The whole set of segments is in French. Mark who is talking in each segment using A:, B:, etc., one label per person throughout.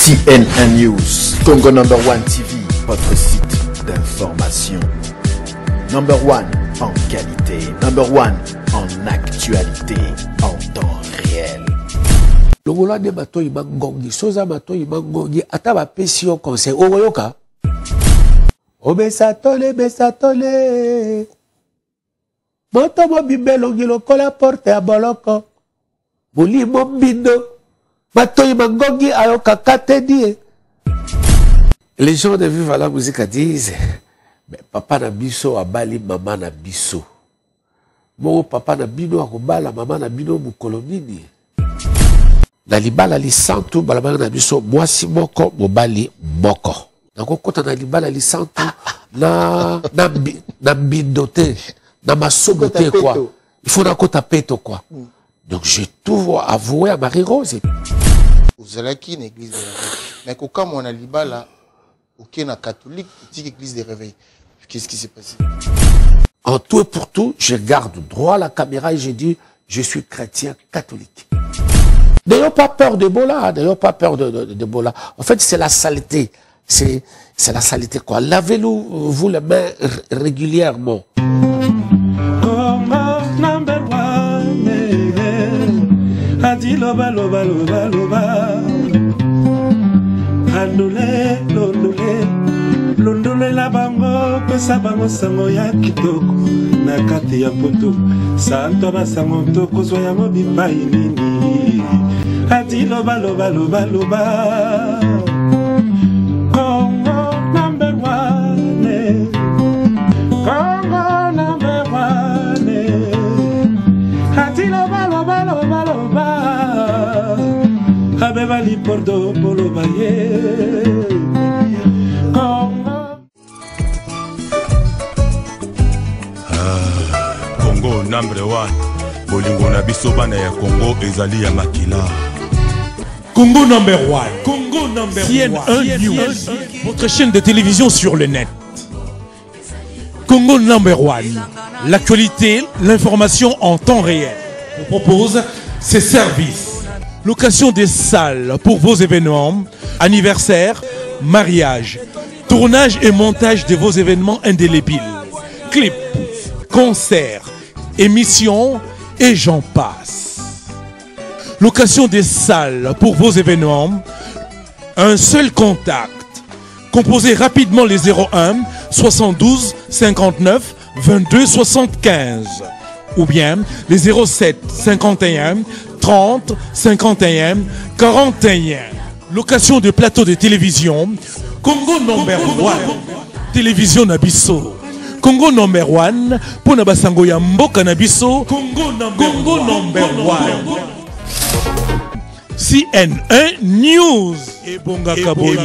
A: CNN News, Congo number 1 TV, votre site d'information. Number 1 en qualité, number 1 en actualité, en temps réel.
B: Le Gola de bato imangongi, soza bato imangongi, ataba pesio conseil, owoyoka. Obesatole, besatole. Moto mo bibelongi lokola porte a boloko. Buli mo bindo. Bato imangongi ayoka katedi. Les gens de Viva la Musique disent, mais papa na biso abali mama na biso. Mo papa na bino akobala mama na bino mukolo nini. Na libala li santu balabanga na biso mwasi moko mobali moko. Na kokota na libala li santu na bindote na masobote quoi. Il faut na kota peto quoi. Donc j'ai tout avoué à Marie-Rose.
C: Vous allez qui une église de réveil. Mais quand on a libala aucun catholique, petite église de réveil. Qu'est-ce qui s'est passé?
B: En tout et pour tout, je garde droit à la caméra et j'ai dit je suis chrétien catholique. N'ayons pas peur de Bola, n'ayons pas peur de Bola. En fait, c'est la saleté. C'est la saleté, quoi. Lavez-vous les mains régulièrement.
D: Londole la bango pesa bango sango ya kitoko na kati ya poto santo basango toko zo yango bipai nini ati loba loba loba loba Congo number 1 Congo number 1 ati loba loba loba loba abeba li pordo polo baye
E: Congo number 1 bolingo na biso bana ya Congo ezali ya makila.
F: Congo number 1 Congo number 1 CNN News, votre chaîne de télévision sur le net. Congo number 1, l'actualité, l'information en temps réel. On propose ces services: location des salles pour vos événements, anniversaires, mariages, tournage et montage de vos événements indélébiles, clips, concerts, émissions et j'en passe. Location des salles pour vos événements. Un seul contact. Composez rapidement les 01 72 59 22 75 ou bien les 07 51 30 51 41. Location de plateaux de télévision. Congo number 1 télévision Nabiso. Congo number 1 pour Nabasango ya mboka Nabiso. Congo number 1 CNN News. Ebonga Kaboyi.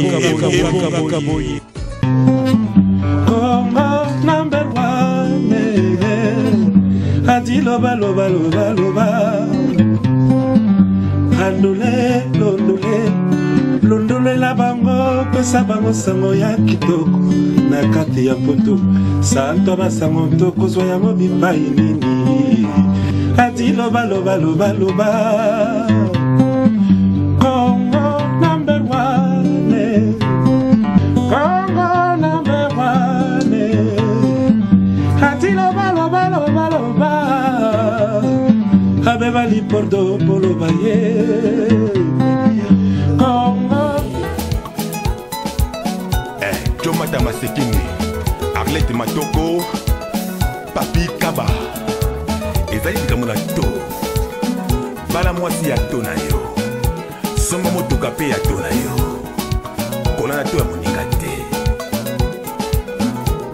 D: Congo number 1 adi loba loba loba loba Andole londole londole la bango pesa bango sango ya kitoko na kati ya poto santo basango toko zo yango bipai nini adi loba loba loba loba Congo number 1 Congo number 1 adi loba loba loba loba abeba li pordo polo baye
E: Jomata Masekini, Arlette Matoko, Papi Kaba, Ezali Kamuna To, Bala Mwasi ya Tona yo, Somba Motoka pe ya Tona yo, Kolana to ya Moninga te,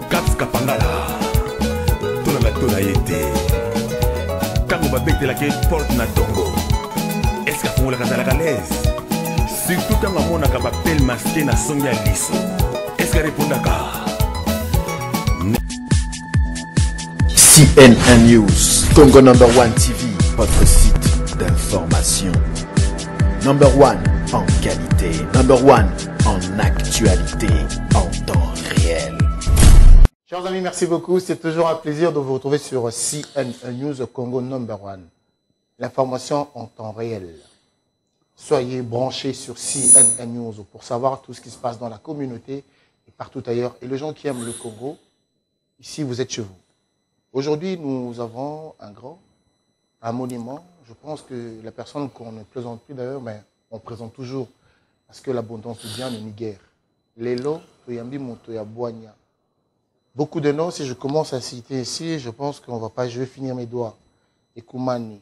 E: Kaps Kapangala, Tona la Tona yete, Kango babete la ke porte na Tongo, Eska Fongola Kazala Galez, surtout quand on a un appel masqué na songa liso. Est-ce que répondra?
A: CNN News, Congo number 1 TV, votre site d'information. Number 1 en qualité, number 1 en actualité, en temps réel.
C: Chers amis, merci beaucoup. C'est toujours un plaisir de vous retrouver sur CNN News Congo number 1. L'information en temps réel. soyez branchés sur CNN News pour savoir tout ce qui se passe dans la communauté et partout ailleurs. Et les gens qui aiment le Congo, ici, vous êtes chez vous. Aujourd'hui, nous avons un monument. Je pense que la personne qu'on ne présente plus d'ailleurs, mais on présente toujours, parce que l'abondance du bien n'est ni guère. Lelo, Toyambi, Motoyaboania. Beaucoup de noms, si je commence à citer ici, je pense qu'on va pas, je vais finir mes doigts. Ekumani,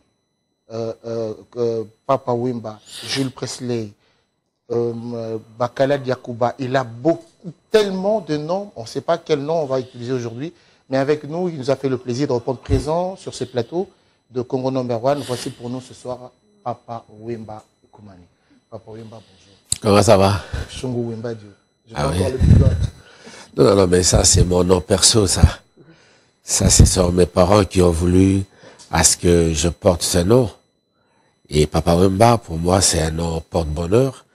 C: Papa Wemba, Jules Presley, Bakala Diakouba. Il a tellement de noms, on ne sait pas quel nom on va utiliser aujourd'hui, mais avec nous, il nous a fait le plaisir de reprendre présent sur ces plateaux de Congo Number One. Voici pour nous ce soir Papa Wemba Ekumani. Papa Wemba, bonjour.
G: Comment ça va?
C: Shungu Wemba Dieu. Je
G: Ah oui.
C: encore le plus loin.
G: Non, non, mais ça, c'est mon nom perso, ça. Ça, c'est sur mes parents qui ont voulu à ce que je porte ce nom. Et Papa Wemba, pour moi, c'est un nom porte-bonheur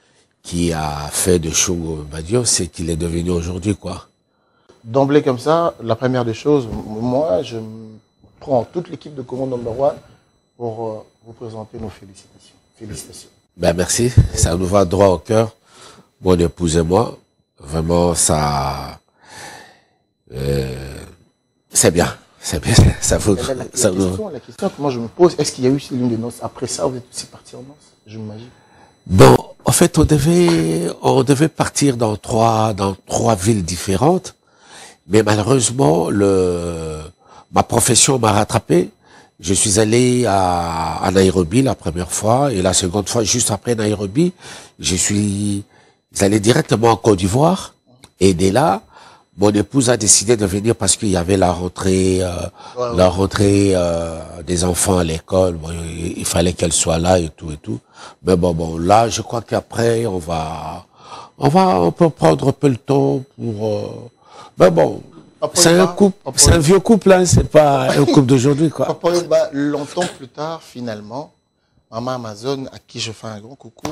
G: qui a fait de Shungu Wemba Dieu, c'est qu'il est devenu aujourd'hui, quoi.
C: D'emblée comme ça, la première des choses, moi, je prends toute l'équipe de Congo Number One pour vous présenter nos félicitations. Félicitations.
G: Ben, merci. Ça nous va droit au cœur. Mon épouse et moi. Vraiment, ça, c'est bien. C'est bien. Ça vous,
C: La question que moi je me pose, est-ce qu'il y a eu l'une de noces? Après ça, vous êtes aussi parti en noces? Je m'imagine.
G: Bon, en fait, on devait partir dans trois villes différentes. Mais malheureusement, ma profession m'a rattrapé. Je suis allé à Nairobi la première fois et la seconde fois, juste après Nairobi, je suis allé directement en Côte d'Ivoire. Et dès là, mon épouse a décidé de venir parce qu'il y avait la rentrée des enfants à l'école. Bon, il fallait qu'elle soit là et tout et tout. Mais bon, là, je crois qu'après, on peut prendre un peu le temps pour. Mais bon, c'est un couple, c'est un vieux couple, hein, c'est pas un couple d'aujourd'hui, quoi.
C: Papa Wemba, longtemps plus tard, finalement, Maman Amazon, à qui je fais un grand coucou,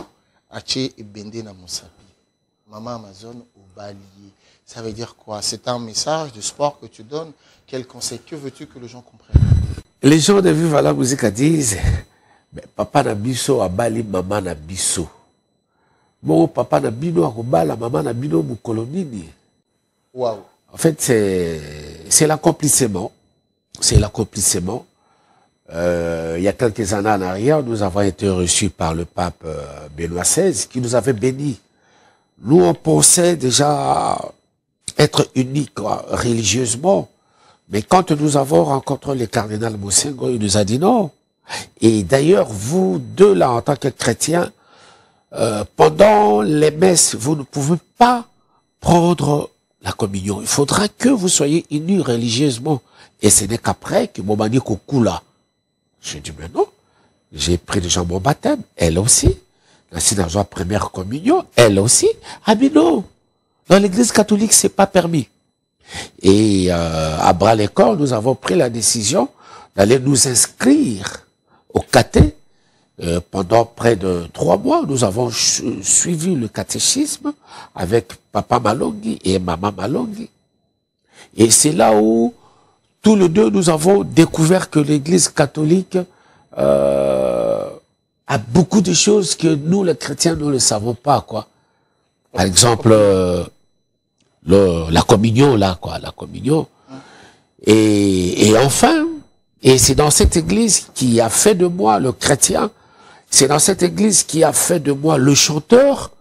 C: Aché et Bende na Moussapi. Maman Amazon au Balier. Ça veut dire quoi? C'est un message de sport que tu donnes. Quel conseil? Que veux-tu que les gens comprennent?
G: Les gens de Viva la Musique disent, papa na biso a Bali, maman na biso. Bon, papa na bino a Kobala, maman na bino moukolonini.
C: Waouh.
G: En fait, c'est l'accomplissement. C'est l'accomplissement. Il y a quelques années en arrière, nous avons été reçus par le pape Benoît XVI qui nous avait bénis. Nous, on pensait déjà être uniques religieusement. Mais quand nous avons rencontré le cardinal Moussengo, il nous a dit non. Et d'ailleurs, vous deux là, en tant que chrétiens, pendant les messes, vous ne pouvez pas prendre la communion. Il faudra que vous soyez unis religieusement. Et ce n'est qu'après que mon mani Kokula. Je dis, mais non. J'ai pris déjà mon baptême. Elle aussi. La synagogue première communion. Elle aussi. Ah, mais non. Dans l'église catholique, c'est pas permis. Et, à bras-le-corps, nous avons pris la décision d'aller nous inscrire au caté. Pendant près de 3 mois, nous avons suivi le catéchisme avec Papa Malongi et Maman Malongi. Et c'est là où, tous les deux, nous avons découvert que l'Église catholique a beaucoup de choses que nous, les chrétiens, nous ne savons pas, quoi. Par exemple, la communion, là, quoi, la communion. Et enfin, et c'est dans cette Église qui a fait de moi le chrétien. C'est dans cette église qui a fait de moi le chanteur,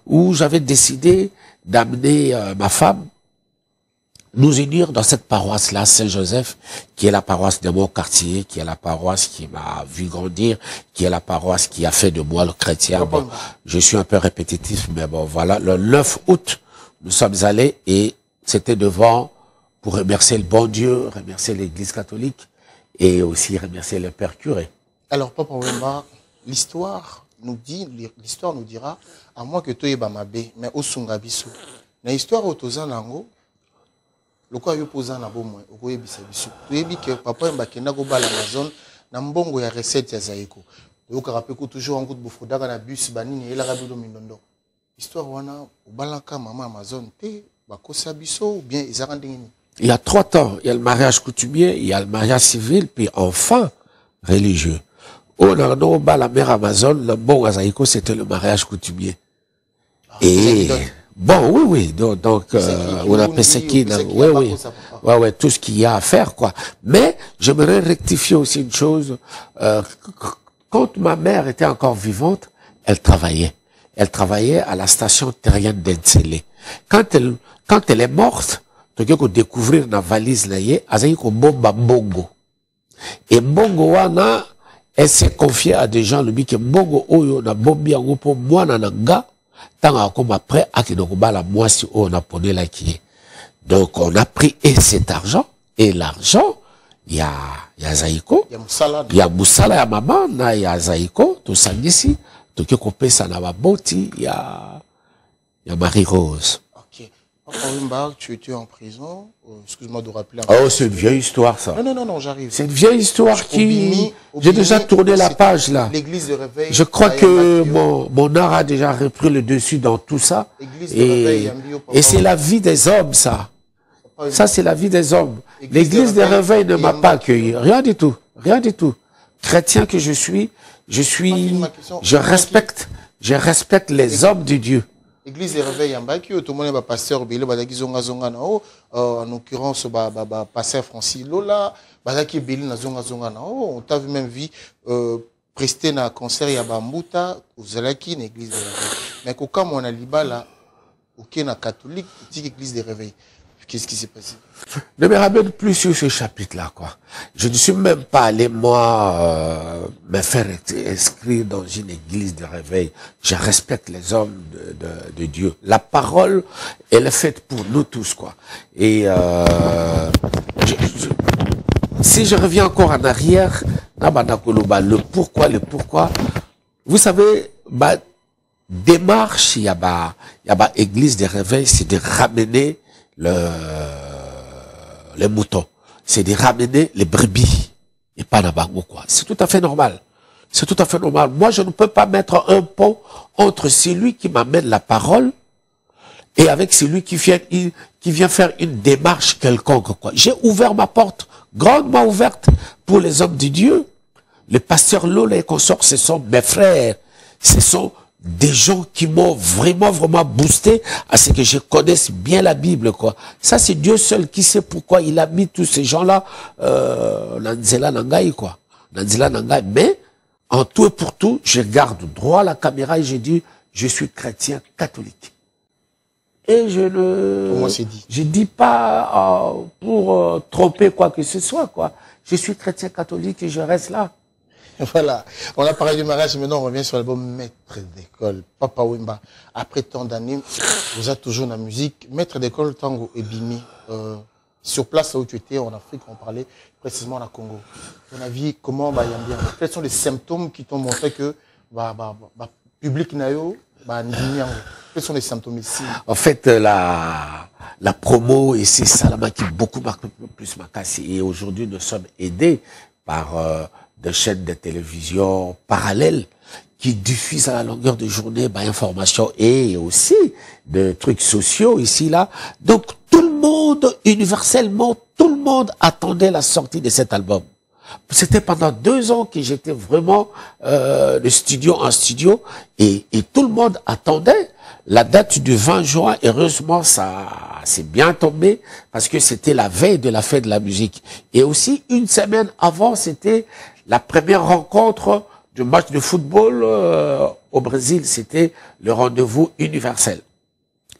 G: où j'avais décidé d'amener ma femme, nous unir dans cette paroisse-là, Saint-Joseph, qui est la paroisse de mon quartier, qui est la paroisse qui m'a vu grandir, qui est la paroisse qui a fait de moi le chrétien. Bon, je suis un peu répétitif, mais bon, voilà. Le 9 août, nous sommes allés et c'était devant pour remercier le bon Dieu, remercier l'église catholique et aussi remercier le père curé.
C: Alors, Papa Wemba, l'histoire nous dira, à moins que tu mabé, mais au sungabiso. Na histoire au tozan nango, le quoi yo posa na bomwe, au quoi yebisa biso. Tu yebi que Papa Wemba kenda go bala Amazon, na mbongo ya recette ya zaiko. Yo karapeko toujours en route bofodaka na bus banini ela rabilo mindondo. Histoire wana obalaka Maman Amazon te bakosa biso ou bien ezaka ndengeni.
G: Il y a 3 temps, il y a le mariage coutumier, il y a le mariage civil, puis enfin religieux. Oh, non, la mère Amazon, le bon Azaïko, c'était le mariage coutumier. Et, bon, oui. Donc, on appelle ça qui, oui, tout ce qu'il y a à faire, quoi. Mais, j'aimerais rectifier aussi une chose, quand ma mère était encore vivante, elle travaillait. Elle travaillait à la station terrienne d'Ensele. Quand elle est morte, tu peux découvrir dans la valise là, Azaïko bomba mbongo. Et mbongo wana, elle s'est confiée à des gens, le dit que mbongo oyo na bombi yango po mwana nanga, tant comme après, à qui donc la moisi on a ponné la qui est. Donc, on a pris cet argent, et l'argent, il y a Zaïko, il y a Moussala, il y a maman, il y a Zaïko, tout ça ici, tout ce qu'on paie ça n'a pas boti, il y a Marie-Rose.
C: Ok. Papa Wemba, tu étais en prison, excuse-moi de rappeler.
G: Oh, c'est une vieille histoire, ça.
C: Non, j'arrive.
G: C'est une vieille histoire qui, j'ai déjà tourné la page, là.
C: L'église de réveil.
G: Je crois que mon art a déjà repris le dessus dans tout ça. Et c'est la vie des hommes, ça. Ça, c'est la vie des hommes. L'église de réveil ne m'a pas accueilli. Rien du tout. Rien du tout. Chrétien que je respecte les hommes de Dieu.
C: L'église de réveil, tout le monde est pasteur, en l'occurrence, pasteur Francis Lola, on t'a vu même vu prester dans un concert, il y a Bambuta, vous allez qui une église de réveil. Mais quand on a l'Ibala, aucun catholique, petite église de réveil. Qu'est-ce qui s'est passé?
G: Ne me ramène plus sur ce chapitre-là, quoi. Je ne suis même pas allé, moi, me faire inscrire dans une église de réveil. Je respecte les hommes de Dieu. La parole, elle est faite pour nous tous, quoi. Et si je reviens encore en arrière, le pourquoi, vous savez, démarche, il y a église de réveil, c'est de ramener les moutons, c'est de ramener les brebis et pas Nabango, quoi. C'est tout à fait normal. C'est tout à fait normal. Moi, je ne peux pas mettre un pont entre celui qui m'amène la parole et avec celui qui vient faire une démarche quelconque, quoi. J'ai ouvert ma porte, grandement ouverte, pour les hommes de Dieu. Le pasteur Lola et consorts, ce sont mes frères. Ce sont des gens qui m'ont vraiment boosté à ce que je connaisse bien la Bible, quoi. Ça, c'est Dieu seul qui sait pourquoi il a mis tous ces gens-là, Nanzela Nangai, quoi. Nanzela Nangai. Mais, en tout et pour tout, je garde droit à la caméra et je dis, je suis chrétien catholique. Et je dis pas pour tromper quoi que ce soit, quoi. Je suis chrétien catholique et je reste là.
C: Voilà, on a parlé du mariage, maintenant on revient sur l'album Maître d'école. Papa Wemba, après tant d'années, vous êtes toujours dans la musique. Maître d'école, Tango et Bimi, sur place où tu étais en Afrique, on parlait précisément au Congo. Ton avis, comment va y bien? Quels sont les symptômes qui t'ont montré que public nayo, quels sont les symptômes ici?
G: En fait, la promo et c'est Salama qui beaucoup plus m'a cassé. Et aujourd'hui, nous sommes aidés par de chaînes de télévision parallèles qui diffusent à la longueur de journée informations et aussi de trucs sociaux ici, là. Donc, tout le monde, universellement, tout le monde attendait la sortie de cet album. C'était pendant 2 ans que j'étais vraiment de studio en studio et tout le monde attendait la date du 20 juin. Heureusement, ça s'est bien tombé parce que c'était la veille de la fête de la musique. Et aussi, une semaine avant, c'était la première rencontre du match de football au Brésil. C'était le rendez-vous universel.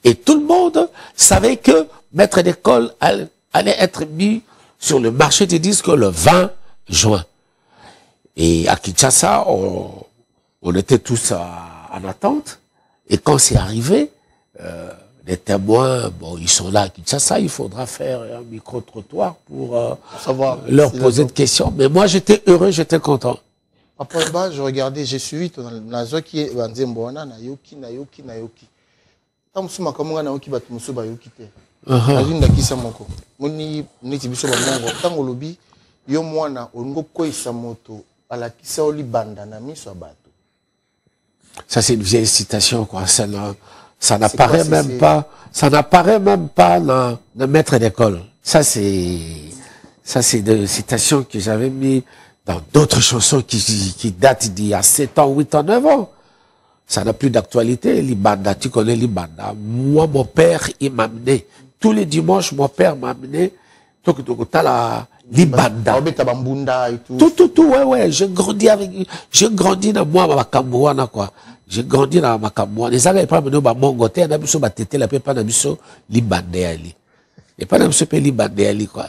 G: Et tout le monde savait que Maître d'école allait être mis sur le marché des disques le 20 juin. Et à Kinshasa, on était tous en attente. Et quand c'est arrivé, les témoins, bon, ils sont là à Kinshasa, il faudra faire un micro-trottoir pour leur poser des questions. Mais moi, j'étais heureux, j'étais content.
C: Papa, je regardais, j'ai suivi ton nazo qui est Nzemboana, Nayoki. Tant que makamanga Nayoki batumuso bayoki te. Alinda kisa moko. Moni neti biso ba mongo. Tango lobi yo mwana ongo koisa moto alakisa oli banda na miso bato.
G: Ça, c'est une vieille citation, quoi. Ça n'apparaît même pas, dans Maître d'école. Ça, c'est des citations que j'avais mis dans d'autres chansons qui datent d'il y a 7 ans, 8 ans, 9 ans. Ça n'a plus d'actualité. Libanda, tu connais Libanda. Moi, mon père, il m'a amené. Tous les dimanches, mon père m'a amené. La Libanda. Tout, ouais. J'ai grandi dans moi, ma Kamouana, quoi. J'ai grandi dans ma Kamouana. Les amis, pas mené, mon côté, on a mis sur ma tête, la paix, pas mis sur Libanda, ali. Et pas mis sur Libanda, ali, quoi.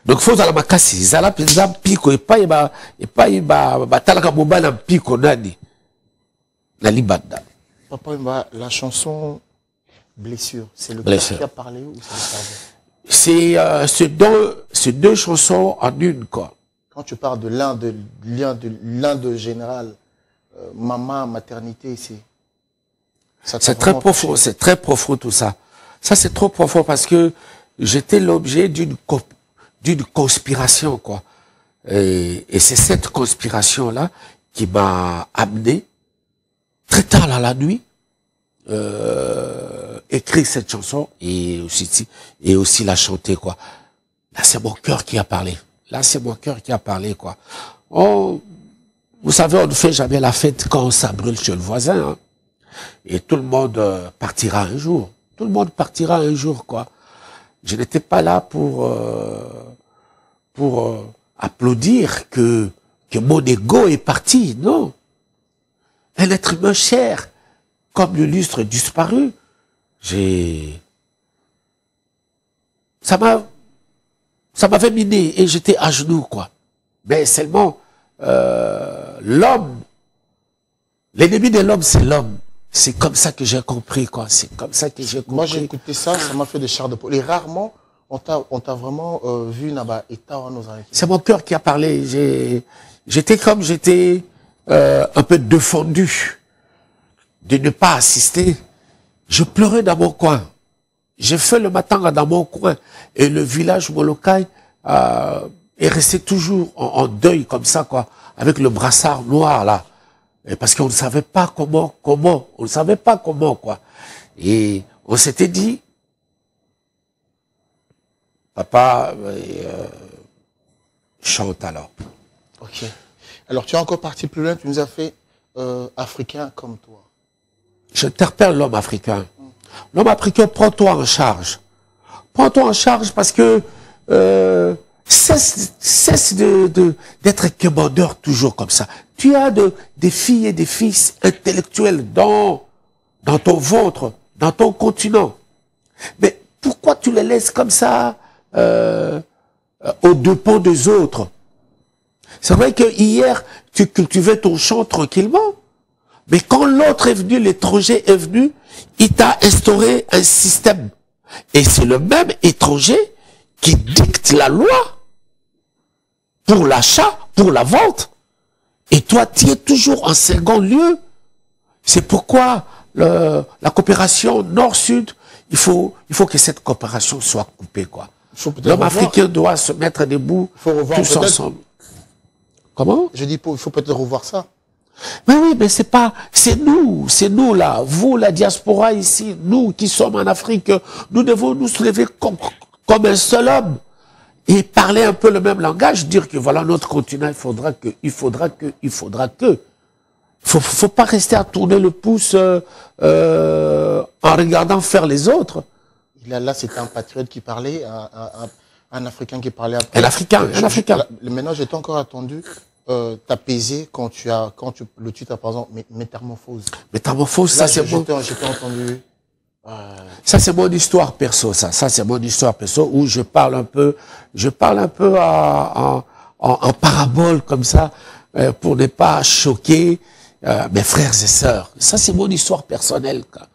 G: Donc, faut aller à ma casse. Ils allaient, par exemple, pico, et pas, talaka mobile en pico, nani. La Libanda.
C: Papa, la chanson Blessure, c'est le père qui a parlé ou c'est le cerveau? C'est deux chansons en une, quoi. Quand tu parles de l'un de général, maman, maternité, c'est
G: très profond, c'est très profond tout ça. Ça, c'est trop profond parce que j'étais l'objet d'une conspiration, quoi. Et c'est cette conspiration-là qui m'a amené très tard à la nuit, écrire cette chanson et aussi la chanter, quoi. Là, c'est mon cœur qui a parlé. Quoi. Vous savez, on ne fait jamais la fête quand ça brûle chez le voisin, hein. Et tout le monde partira un jour. Quoi. Je n'étais pas là pour applaudir que mon ego est parti, non. Un être humain cher, comme le lustre disparu, ça m'avait miné et j'étais à genoux, quoi. Mais seulement, l'homme, l'ennemi de l'homme, c'est l'homme. C'est comme ça que j'ai compris, quoi.
C: Moi, j'ai écouté ça m'a fait des chars de poule. Et rarement, on t'a vraiment vu là-bas.
G: C'est mon cœur qui a parlé. J'étais un peu défendu de ne pas assister. Je pleurais dans mon coin. J'ai fait le matin dans mon coin. Et le village Molokai est resté toujours en deuil comme ça, quoi. Avec le brassard noir, là. Et parce qu'on ne savait pas comment, quoi. Et on s'était dit, papa, chante alors.
C: Ok. Alors, tu es encore parti plus loin, tu nous as fait africain comme toi.
G: J'interpelle l'homme africain. L'homme africain, prends-toi en charge. Prends-toi en charge parce que cesse d'être commandeur toujours comme ça. Tu as des filles et des fils intellectuels dans ton ventre, dans ton continent. Mais pourquoi tu les laisses comme ça aux dépens des autres? C'est vrai que hier, tu cultivais ton champ tranquillement. Mais quand l'autre est venu, l'étranger est venu, il t'a instauré un système. Et c'est le même étranger qui dicte la loi pour l'achat, pour la vente. Et toi, tu es toujours en second lieu. C'est pourquoi la coopération nord-sud, il faut que cette coopération soit coupée, quoi. L'homme africain doit se mettre debout tous ensemble. Comment?
C: Je dis, il faut peut-être revoir ça.
G: Mais oui, mais c'est nous là, vous la diaspora ici, nous qui sommes en Afrique, nous devons nous lever comme un seul homme et parler un peu le même langage, dire que voilà notre continent, il faudra que. Faut pas rester à tourner le pouce en regardant faire les autres.
C: Là, c'était un patriote qui parlait, un Africain qui parlait après.
G: Un Africain.
C: Maintenant, j'étais encore attendu. T'apaiser quand le titre, par exemple, Métamorphose.
G: Métamorphose,
C: là,
G: ça c'est bon.
C: J'étais entendu.
G: Ça c'est mon histoire perso, ça c'est mon histoire perso où je parle un peu en parabole comme ça pour ne pas choquer mes frères et sœurs. Ça c'est mon histoire personnelle, quoi.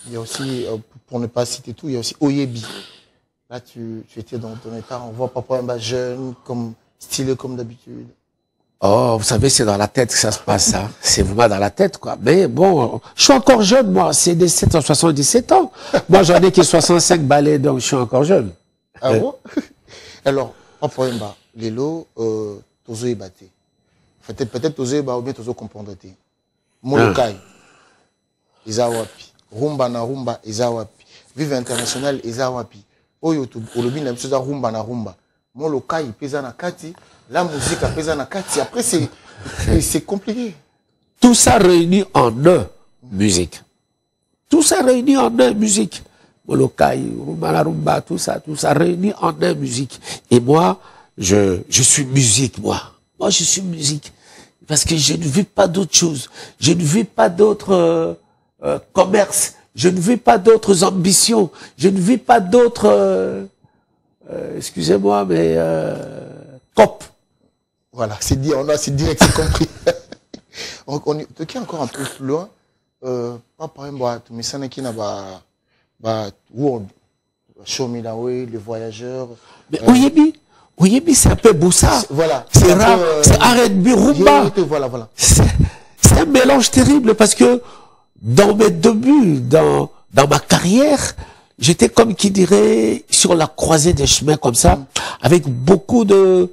C: Il y a aussi, pour ne pas citer tout, il y a aussi Oyebi. Là, tu étais dans ton état, on voit Papa Wemba jeune, stylé comme d'habitude.
G: Oh, vous savez, c'est dans la tête que ça se passe, ça. C'est vraiment dans la tête, quoi. Mais bon, je suis encore jeune, moi. C'est des 77 ans. Moi, j'en ai que 65 balais, donc je suis encore jeune.
C: Ah bon? Alors, Papa Wemba, Lelo, Tozo Ebate. Peut-être Tozo Eba ou bien Tozo comprendre. Molokai, Ezawapi. Rumba na rumba, Ezawapi. Vive international, Ezawapi. Oyo, Olobi na bisoza rumba na rumba. Molokai, pesa na kati. la musique après ça, après c'est compliqué.
G: Tout ça réuni en un, musique. Tout ça réuni en un, musique. Molokai, Rumba, tout ça réuni en un, musique. Et moi, je suis musique, moi. Moi, je suis musique. Parce que je ne vis pas d'autre chose. Je ne vis pas d'autres commerces. Je ne vis pas d'autres ambitions. Je ne vis pas d'autres... excusez-moi, mais... cop.
C: Voilà, c'est dit, c'est direct, c'est compris. On est encore un peu plus loin. Pas par exemple, mais ça n'est qu'il n'a pas... World, Show Me the Way, les voyageurs.
G: Mais Oyebi, c'est un peu Boussa.
C: Voilà.
G: C'est rap, c'est R&B, Rumba.
C: Voilà.
G: C'est un mélange terrible parce que dans mes débuts, dans ma carrière, j'étais comme qui dirait sur la croisée des chemins comme ça, avec beaucoup des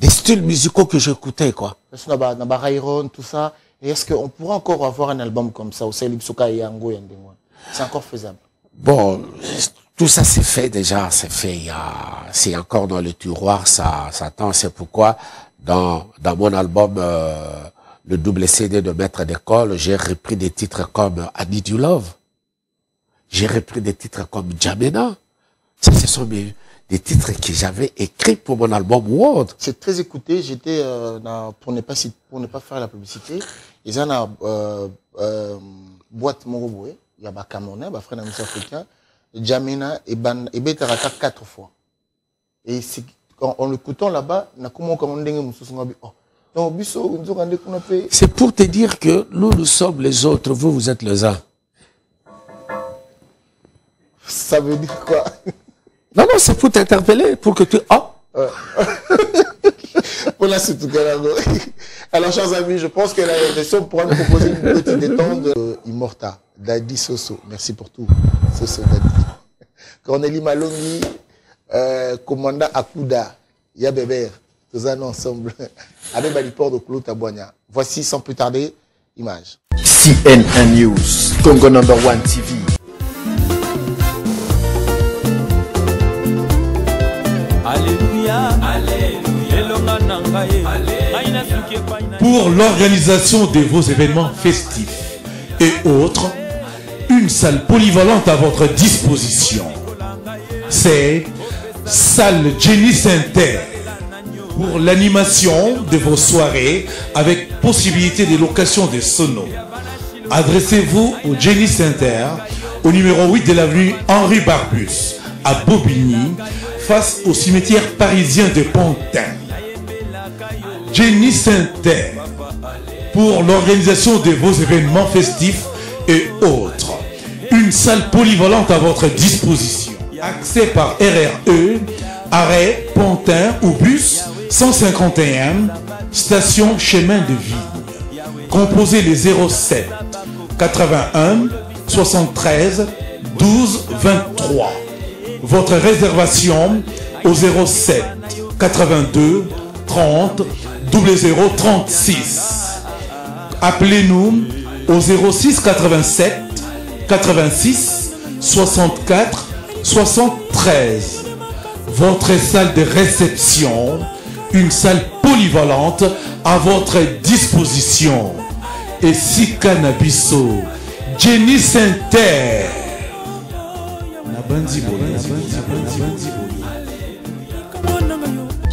G: styles musicaux que j'écoutais, quoi.
C: Dans Rairon, tout ça. Et est-ce qu'on pourra encore avoir un album comme ça, au Selipsoka et Yango Yandengwa? C'est encore faisable.
G: Bon, tout ça c'est fait déjà, c'est fait. C'est encore dans le tiroir, ça attend. C'est pourquoi dans mon album, le double CD de Maître d'école, j'ai repris des titres comme I Need You Love. J'ai repris des titres comme Jamena. Ça, ce sont des titres que j'avais écrits pour mon album World.
C: C'est très écouté. J'étais pour ne pas faire la publicité. Ils ont boîte Moroboué. Il y a des Camerounais, des frères africains. Jamena et Betaraka 4 fois. Et en l'écoutant là-bas,
G: c'est pour te dire que nous sommes les autres, vous êtes les uns.
C: Ça veut dire quoi?
G: Non, c'est pour t'interpeller, pour que tu...
C: Voilà, c'est tout. Alors, chers amis, je pense que la question pourra nous proposer une petite détente de Immorta, Daddy Soso. Merci pour tout. Soso Daddy. Cornélie Malongi, commandant Akuda, Yabeber, tous ensemble, avec Baliport de Claude Taboigna. Voici, sans plus tarder, image.
A: CNN News, Congo No. 1 TV.
H: Alléluia, Alléluia.
F: Pour l'organisation de vos événements festifs et autres, une salle polyvalente à votre disposition. C'est Salle Jenny Center. Pour l'animation de vos soirées avec possibilité de location de sonos. Adressez-vous au Jenny Center, au numéro 8 de l'avenue Henri Barbus, à Bobigny, face au cimetière parisien de Pantin. Jenny Center, pour l'organisation de vos événements festifs et autres. Une salle polyvalente à votre disposition. Accès par RRE, arrêt Pantin ou bus 151, station Chemin de Vigne. Composez les 07 81 73 12 23. Votre réservation au 07 82 30 00 36. Appelez-nous au 06 87 86 64 73. Votre salle de réception, une salle polyvalente à votre disposition. Et si Cannabiso, Jenny Center.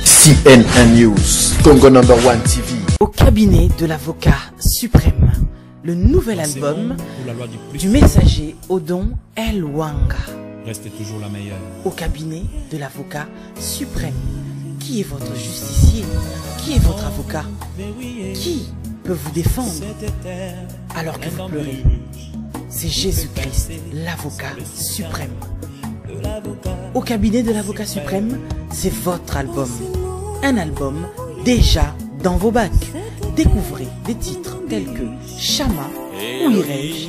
A: CNN News, Congo No. 1 TV.
I: Au cabinet de l'avocat suprême, le nouvel album du messager Odon El Wanga.
H: Restez toujours la meilleure.
I: Au cabinet de l'avocat suprême. Qui est votre justicier? Qui est votre avocat? Qui peut vous défendre alors que vous pleurez? C'est Jésus-Christ, l'avocat suprême. Au cabinet de l'avocat suprême, c'est votre album. Un album déjà dans vos bacs. Découvrez des titres tels que Chama, Où irai-je,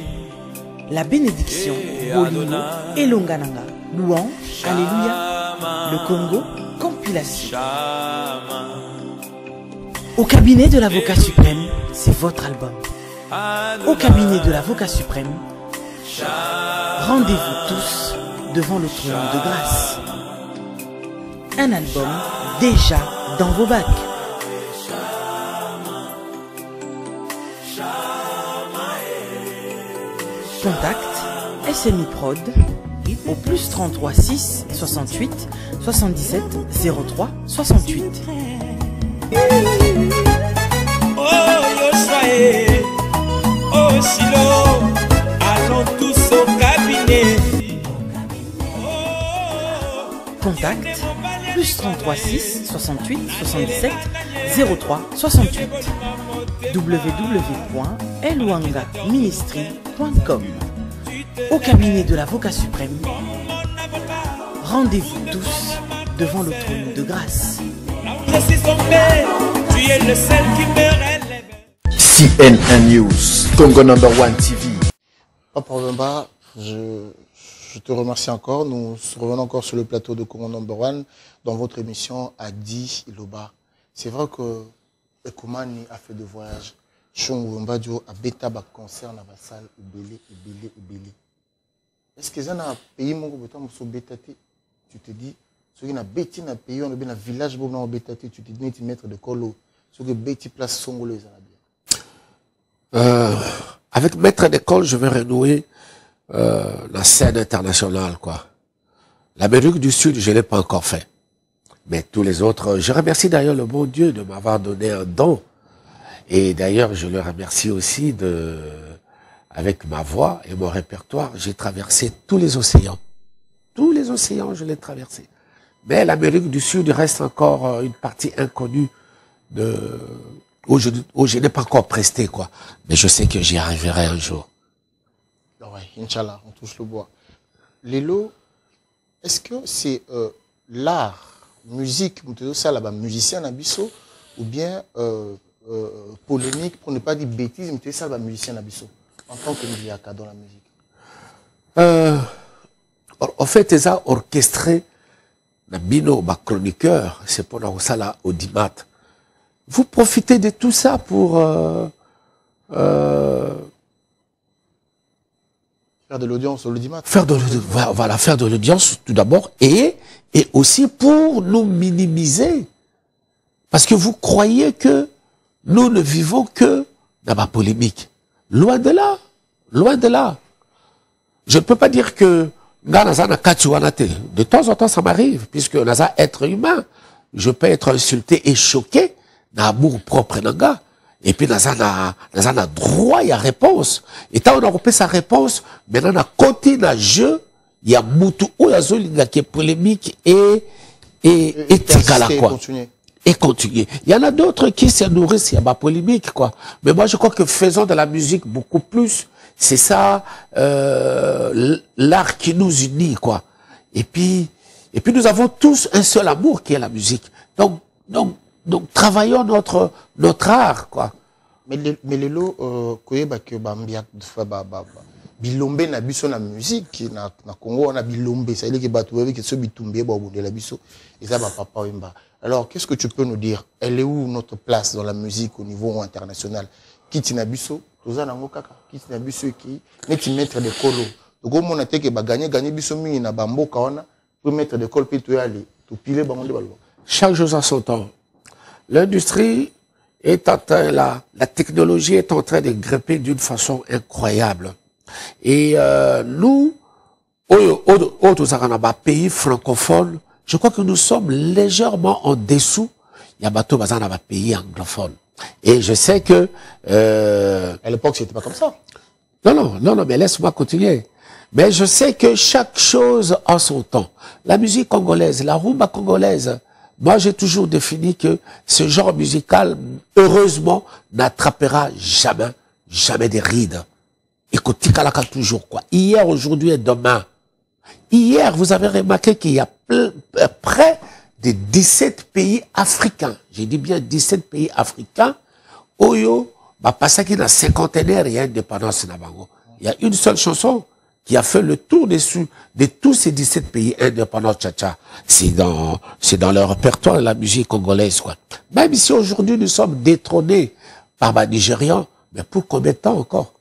I: La bénédiction, Bolino, Elongananga, Louange, Alléluia, Le Congo, Compilation. Au cabinet de l'avocat suprême, c'est votre album. Au cabinet de l'avocat suprême, rendez-vous tous devant le trône de grâce. Un album déjà dans vos bacs. Contact SMI Prod au plus 33 6 68 77 03 68.
D: Oh Yoshua, oh Shilo, allons tous au cabinet.
I: Contact plus 33 6 68 77 03 68. www.elwangaministry.com. Au cabinet de l'avocat suprême, rendez-vous tous devant le trône de grâce.
A: CNN News, Congo #1 TV.
C: Papa Wemba, je te remercie encore. Nous revenons encore sur le plateau de Congo #1 dans votre émission Adi Iloba. C'est vrai que Ekomani a fait des voyages. Chongo Wemba Dio a bêta ba concert na ba salle ebele. Est-ce que ça na pays mon bêta mo so bêta te? Tu te dis ceux qui na bêti na pays on bien na village bo na bêta te, tu te dis tu mettre de colo. Ceux qui bêti place songolais ça bien.
G: Avec maître d'école, je vais renouer la scène internationale, quoi. L'Amérique du Sud, je ne l'ai pas encore fait. Mais tous les autres, je remercie d'ailleurs le bon Dieu de m'avoir donné un don. Et d'ailleurs, je le remercie aussi avec ma voix et mon répertoire, j'ai traversé tous les océans. Tous les océans, je l'ai traversé. Mais l'Amérique du Sud reste encore une partie inconnue où je n'ai pas encore presté, quoi. Mais je sais que j'y arriverai un jour.
C: Ouais, Inch'Allah, on touche le bois. Lélo, est-ce que c'est l'art, musique, musicien Nabiso, ou bien polémique, pour ne pas dire bêtise, mais ça musicien Nabiso, en tant que musicien dans la musique?
G: En fait, c'est ça orchestré, Nabino, ma chroniqueur, c'est pour ça là, Audimat. Vous profitez de tout ça pour
C: faire de l'audience au l'audimat.
G: Faire de l'audience tout d'abord et aussi pour nous minimiser. Parce que vous croyez que nous ne vivons que dans la polémique. Loin de là. Loin de là. Je ne peux pas dire que de temps en temps ça m'arrive, puisque Naza être humain, je peux être insulté et choqué d'amour propre nanga. Et puis Naza na droit à réponse. Et tant on a repris sa réponse, maintenant on a côté d'un jeu, il y a Moutou ou Yazolinga qui est polémique et tigala quoi. Et continuer. Il y en a d'autres qui se nourrissent, il y a ma polémique, quoi. Mais moi, je crois que faisons de la musique beaucoup plus. C'est ça, l'art qui nous unit, quoi. Et puis nous avons tous un seul amour qui est la musique. Donc, travaillons notre art, quoi.
C: Mais les lots, que bilombe na biso na musique na Congo on a bilombe ça veut dire que batoué que ce bitumbe de la biso et ça va Papa Wemba. Alors qu'est-ce que tu peux nous dire? Elle est où notre place dans la musique au niveau international? Kiti na biso toza nango kaka kiti na biso qui neti mettre de colo donc on a que ba gagner biso mingi na bamboka wana pour mettre de colo puis to aller to piler bango de balwa.
G: Chaque chose à son temps. L'industrie est en train la technologie est en train de grimper d'une façon incroyable. Et nous, au pays francophone, je crois que nous sommes légèrement en dessous. Il y a bateau bazan dans pays anglophone. Et je sais que
C: à l'époque c'était pas comme ça.
G: Non, mais laisse-moi continuer. Mais je sais que chaque chose a son temps. La musique congolaise, la rumba congolaise, moi j'ai toujours défini que ce genre musical, heureusement, n'attrapera jamais des rides. Et Kotikalaka toujours, quoi. Hier, aujourd'hui et demain. Hier, vous avez remarqué qu'il y a près de 17 pays africains. J'ai dit bien 17 pays africains. Oyo, passé qu'il y a cinquantenaire et indépendance nabango. Il y a une seule chanson qui a fait le tour de tous ces 17 pays indépendants tcha-tcha. C'est dans leur répertoire de la musique congolaise, quoi. Même si aujourd'hui nous sommes détrônés par les Nigérians, mais pour combien de temps encore?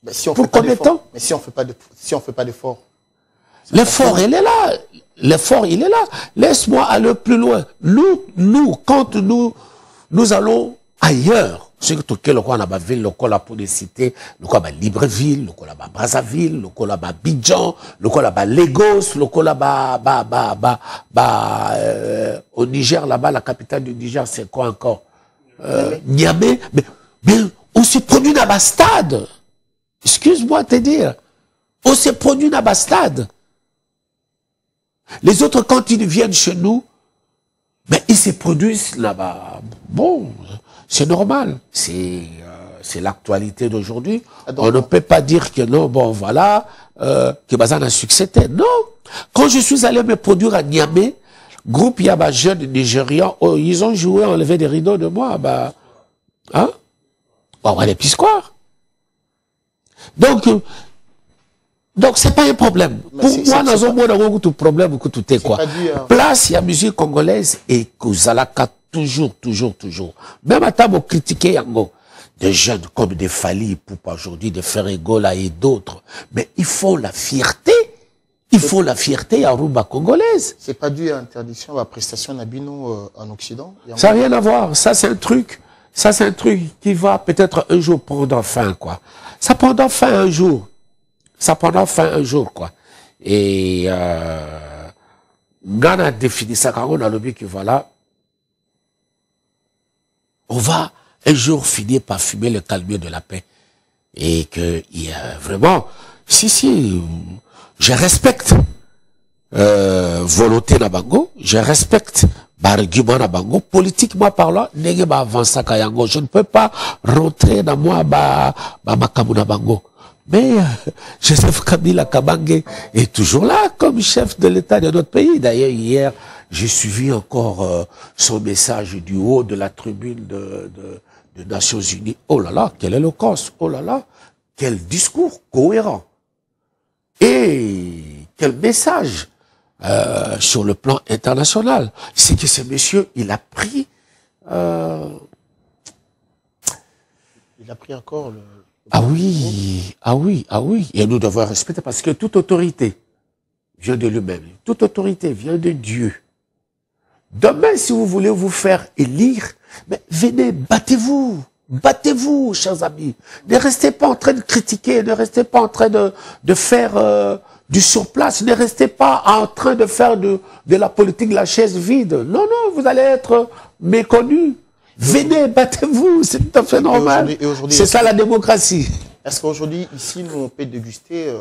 C: Mais si on fait pas d'effort. Mais si on fait pas d'effort.
G: L'effort, il est là. L'effort, il est là. Laisse-moi aller plus loin. Nous, quand nous allons ailleurs, Ce que tout le monde a ville, le col pour les cités, le col à Libreville, le col à Brazzaville, le col à Abidjan, le col à Lagos, le col à au Niger, là-bas, la capitale du Niger, c'est quoi encore? Niamey, mais on s'est produit dans ma stade. Excuse-moi de te dire. On s'est produit dans ma stade. Les autres, quand ils viennent chez nous, mais ils se produisent là-bas. Bon, c'est normal. C'est l'actualité d'aujourd'hui. On ne peut pas dire que non, bon, voilà, que Bazan a succédé. Non. Quand je suis allé me produire à Niamey, groupe Yaba jeunes nigérians, oh, ils ont joué, enlevé des rideaux de moi, bah, hein? On va les piscoires. Donc, c'est pas un problème. Pour moi, dans un monde, on a tout problème, tout est quoi. Place, il y a musique congolaise et Kouzalaka, toujours. Même à table, critiquer Yango. Des jeunes comme des Fali, Poupa aujourd'hui, des Ferregola et d'autres. Mais il faut la fierté. Il faut la fierté à Rumba congolaise.
C: C'est pas dû à l'interdiction, à la prestation d'Abino en Occident?
G: Ça n'a rien à voir. Ça, c'est un truc. Ça, c'est un truc qui va peut-être un jour prendre fin, quoi. Ça prendra fin un jour. Ça prendra fin un jour, quoi. Et Ghana a défini ça quand on a le but que voilà, on va un jour finir par fumer le calmier de la paix. Et que il y a vraiment, si, je respecte volonté Nabango, je respecte argument Nabango, politiquement parlant, nege ba avancer kayango, je ne peux pas rentrer dans moi makamu Nabango. Mais Joseph Kabila Kabange est toujours là comme chef de l'État de notre pays. D'ailleurs, hier, j'ai suivi encore son message du haut de la tribune de Nations Unies. Oh là là, quelle éloquence! Oh là là, quel discours cohérent! Et quel message sur le plan international. C'est que ce monsieur, il a pris...
C: Il a pris encore le...
G: Ah oui. Et nous devons respecter parce que toute autorité vient de lui-même. Toute autorité vient de Dieu. Demain, si vous voulez vous faire élire, mais venez, battez-vous. Battez-vous, chers amis. Ne restez pas en train de critiquer, ne restez pas en train de faire du surplace, ne restez pas en train de faire de la politique de la chaise vide. Non, vous allez être méconnus. Venez, battez-vous, c'est tout à fait normal. C'est ça la démocratie.
C: Est-ce qu'aujourd'hui, ici, nous, on peut déguster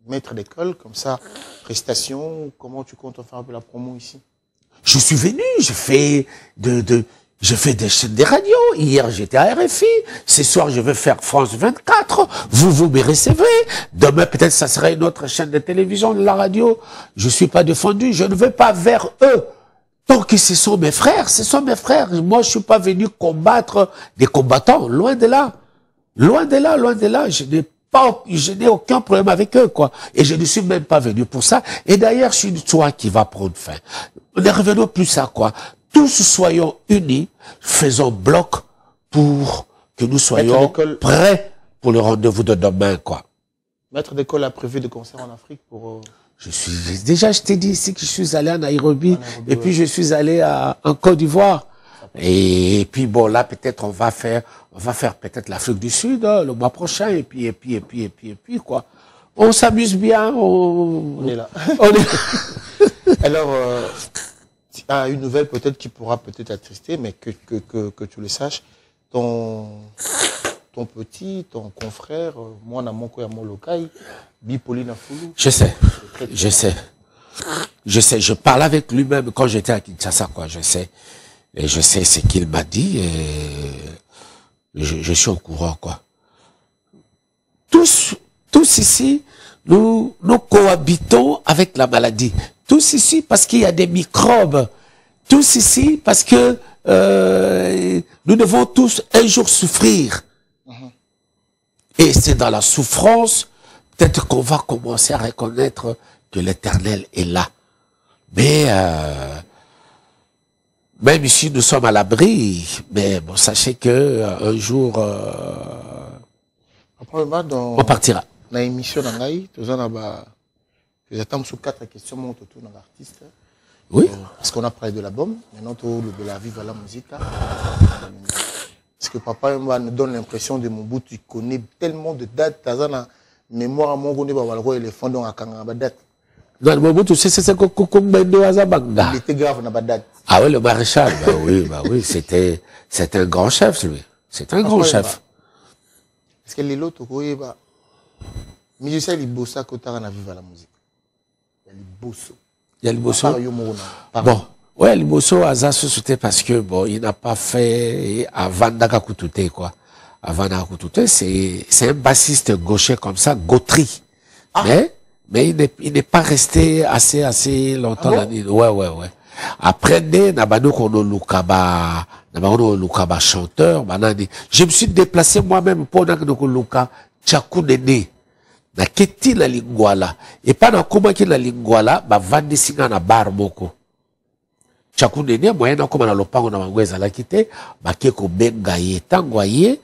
C: maître d'école, comme ça, prestation, comment tu comptes faire un peu la promo ici?
G: Je suis venu, je fais des chaînes de radio. Hier, j'étais à RFI. Ce soir, je vais faire France 24. Vous me recevez. Demain, peut-être, ça sera une autre chaîne de télévision, de la radio. Je suis pas défendu. Je ne vais pas vers eux. Tant que ce sont mes frères, Moi, je suis pas venu combattre des combattants. Loin de là. Je n'ai aucun problème avec eux, quoi. Et je ne suis même pas venu pour ça. Et d'ailleurs, c'est une histoire qui va prendre fin. Ne revenons plus à quoi? Tous soyons unis, faisons bloc pour que nous soyons prêts pour le rendez-vous de demain, quoi.
C: Maître d'école a prévu des concerts en Afrique pour...
G: Je t'ai dit ici que je suis allé à Nairobi, et puis je suis allé en Côte d'Ivoire. Et puis bon, là, peut-être on va faire peut-être l'Afrique du Sud, le mois prochain, et puis, quoi. On s'amuse bien,
C: on est là. Alors, il y a une nouvelle peut-être qui pourra peut-être attrister, mais que tu le saches, ton confrère, moi, na moko ya molokai, Bipolina Foulou.
G: Je sais, je parle avec lui-même quand j'étais à Kinshasa, quoi, je sais. Et je sais ce qu'il m'a dit, et je suis au courant, quoi. Tous ici, nous cohabitons avec la maladie. Tous ici parce qu'il y a des microbes. Tous ici parce que nous devons tous un jour souffrir. Et c'est dans la souffrance, peut-être qu'on va commencer à reconnaître que l'Éternel est là. Mais même ici, nous sommes à l'abri. Mais bon, sachez que un jour, on partira.
C: Dans l'émission j'attends sous 4 questions autour d'un artiste.
G: Oui.
C: Parce qu'on a parlé de l'album. Maintenant, de la vie à la musique. Parce que Papa Wemba nous donne l'impression de Mobutu, tu connais tellement de dates, tu as une mémoire à mon connaît pas éléphant dans la Kangaba date.
G: Non, Mobutu, c'est comme Bendo Azabanga.
C: Il était grave dans la date.
G: Ah oui, le maréchal, bah oui, c'était un grand chef, lui. C'est un grand chef.
C: Est-ce que les autres, mais je sais, les bossa que tu as à la musique. Il y a les bosso.
G: Il y a les bosso. Bon, ouais, les bosso, Aza c'était parce que, bon, il n'a pas fait avant Dakakutute, quoi. Avant Dakakutute, c'est un bassiste gaucher comme ça, Gautry. Ah. Mais il n'est pas resté assez longtemps. Ah bon? Ouais. Après, Nabano Kono Lukaba, chanteur, je me suis déplacé moi-même pour Nabano Luka, Tchakou Nene. Na keti la lingwala. Et pas dans comment qui la lingwala, vandi singa na bar moko. Tchakou Nene, moyen na comme na lopango na mangweza la kite, keko benga ye. Tango ye,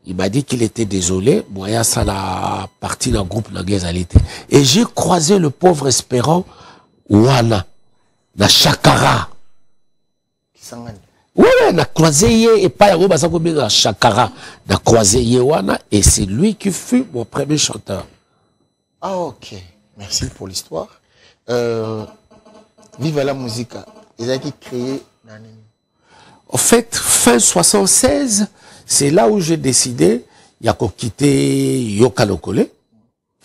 G: il m'a dit qu'il était désolé, moyen ça la partie d'un groupe n'anglaise à l'été. Et j'ai croisé le pauvre espérant, Wana. Na Chakara. Ouais, na croisé yé, et pas y'a ça comme na Chakara. Na croisé yé wana, et c'est lui qui fut mon premier chanteur.
C: Ah, ok. Merci pour l'histoire. Vive la musique. Ils ont créé.
G: En fait, fin 76, c'est là où j'ai décidé, il y a qu'à quitter Yoka Lokole.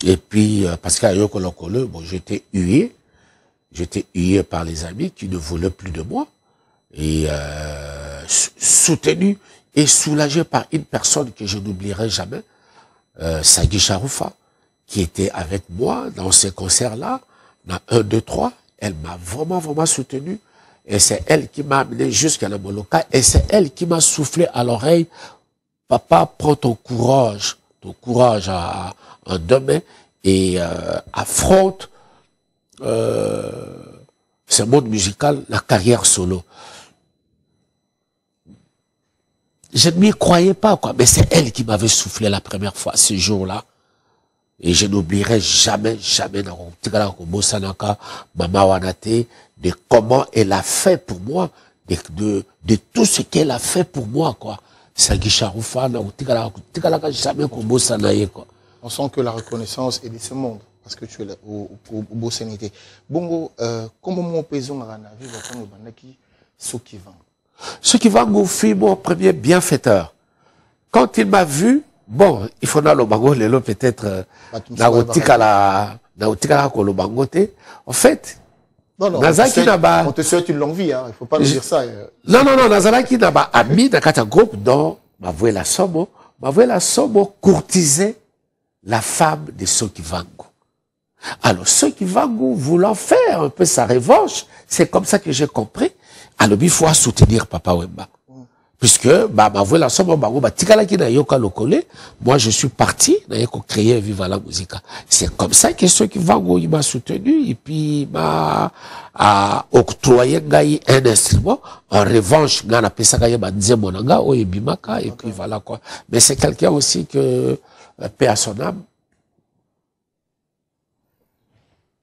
G: Et puis, parce qu'à Yoka Lokole, bon, j'étais hué. J'étais hué par les amis qui ne voulaient plus de moi. Et soutenu et soulagé par une personne que je n'oublierai jamais, Sagui Charoufa, qui était avec moi dans ces concerts-là, dans 1, 2, 3. Elle m'a vraiment soutenu. Et c'est elle qui m'a amené jusqu'à la Moloka. Et c'est elle qui m'a soufflé à l'oreille. Papa, prends ton courage en demain et affronte ce monde musical, la carrière solo. Je ne m'y croyais pas, quoi. Mais c'est elle qui m'avait soufflé la première fois, ce jour-là. Et je n'oublierai jamais, Mama Wanate, de comment elle a fait pour moi, de tout ce qu'elle a fait pour moi, quoi. Sagui Charoufa, jamais quoi.
C: On sent que la reconnaissance est de ce monde, parce que tu es là, au Bossanité. Bongo, comment mon paysan a vu ceux qui vendent?
G: Ceux qui vendent fut mon premier bienfaiteur. Quand il m'a vu, bon, il faut dans le bango, peut-être, en fait,
C: non, on te souhaite une longue vie, hein. Il faut pas nous dire ça.
G: Non, Nazalaki n'a pas ami dans un groupe dont Mavouela Somo courtisait la femme de Soki Vango. Alors, Soki Vango voulant faire un peu sa revanche, c'est comme ça que j'ai compris. Alors, il faut soutenir Papa Wemba. Puisque, Mavouela Somo, Tikalaki na Yoka Lokole, moi, je suis parti, na Yoko créer Viva la Musica. C'est comme ça que Soki Vango, il m'a soutenu, et puis, il m'a octroyé un instrument. En revanche, il m'a appelé Nzemonanga, Bimaka, et puis voilà quoi. Mais c'est quelqu'un aussi que, paix à son âme.